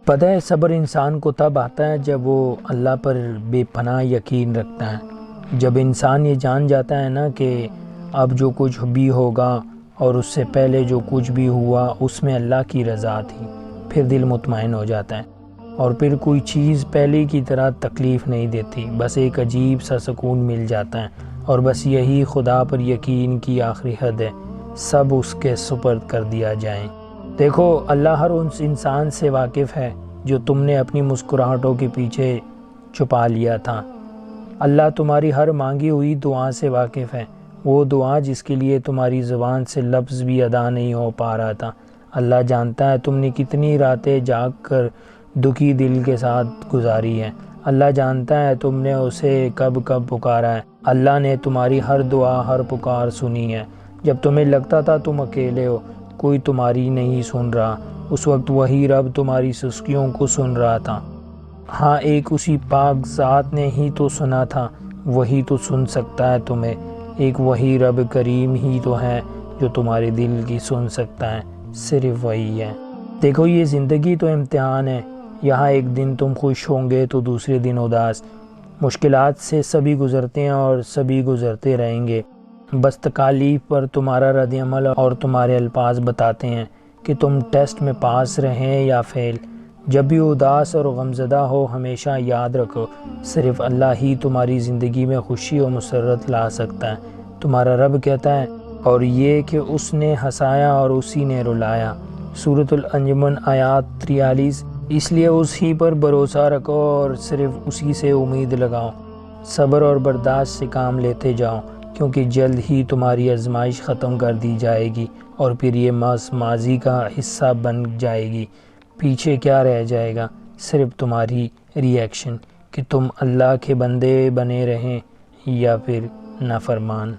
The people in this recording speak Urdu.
پتہ ہے صبر انسان کو تب آتا ہے جب وہ اللہ پر بے پناہ یقین رکھتا ہے، جب انسان یہ جان جاتا ہے نا کہ اب جو کچھ بھی ہوگا اور اس سے پہلے جو کچھ بھی ہوا اس میں اللہ کی رضا تھی، پھر دل مطمئن ہو جاتا ہے اور پھر کوئی چیز پہلے کی طرح تکلیف نہیں دیتی، بس ایک عجیب سا سکون مل جاتا ہے اور بس یہی خدا پر یقین کی آخری حد ہے، سب اس کے سپرد کر دیا جائیں۔ دیکھو اللہ ہر اس انسان سے واقف ہے جو تم نے اپنی مسکراہٹوں کے پیچھے چھپا لیا تھا۔ اللہ تمہاری ہر مانگی ہوئی دعا سے واقف ہے، وہ دعا جس کے لیے تمہاری زبان سے لفظ بھی ادا نہیں ہو پا رہا تھا۔ اللہ جانتا ہے تم نے کتنی راتیں جاگ کر دکھی دل کے ساتھ گزاری ہیں۔ اللہ جانتا ہے تم نے اسے کب کب پکارا ہے۔ اللہ نے تمہاری ہر دعا ہر پکار سنی ہے۔ جب تمہیں لگتا تھا تم اکیلے ہو، کوئی تمہاری نہیں سن رہا، اس وقت وہی رب تمہاری سسکیوں کو سن رہا تھا۔ ہاں ایک اسی پاک ذات نے ہی تو سنا تھا، وہی تو سن سکتا ہے تمہیں۔ ایک وہی رب کریم ہی تو ہے جو تمہارے دل کی سن سکتا ہے، صرف وہی ہے۔ دیکھو یہ زندگی تو امتحان ہے، یہاں ایک دن تم خوش ہوں گے تو دوسرے دن اداس۔ مشکلات سے سبھی گزرتے ہیں اور سبھی گزرتے رہیں گے، بس تکالیف پر تمہارا رد عمل اور تمہارے الفاظ بتاتے ہیں کہ تم ٹیسٹ میں پاس رہیں یا فیل۔ جب بھی اداس اور غمزدہ ہو ہمیشہ یاد رکھو صرف اللہ ہی تمہاری زندگی میں خوشی اور مسرت لا سکتا ہے۔ تمہارا رب کہتا ہے اور یہ کہ اس نے ہنسایا اور اسی نے رلایا، سورۃ الانجمن آیات 43۔ اس لیے اسی پر بھروسہ رکھو اور صرف اسی سے امید لگاؤ، صبر اور برداشت سے کام لیتے جاؤ، کیونکہ جلد ہی تمہاری آزمائش ختم کر دی جائے گی اور پھر یہ ماضی کا حصہ بن جائے گی۔ پیچھے کیا رہ جائے گا؟ صرف تمہاری ری ایکشن کہ تم اللہ کے بندے بنے رہیں یا پھر نافرمان۔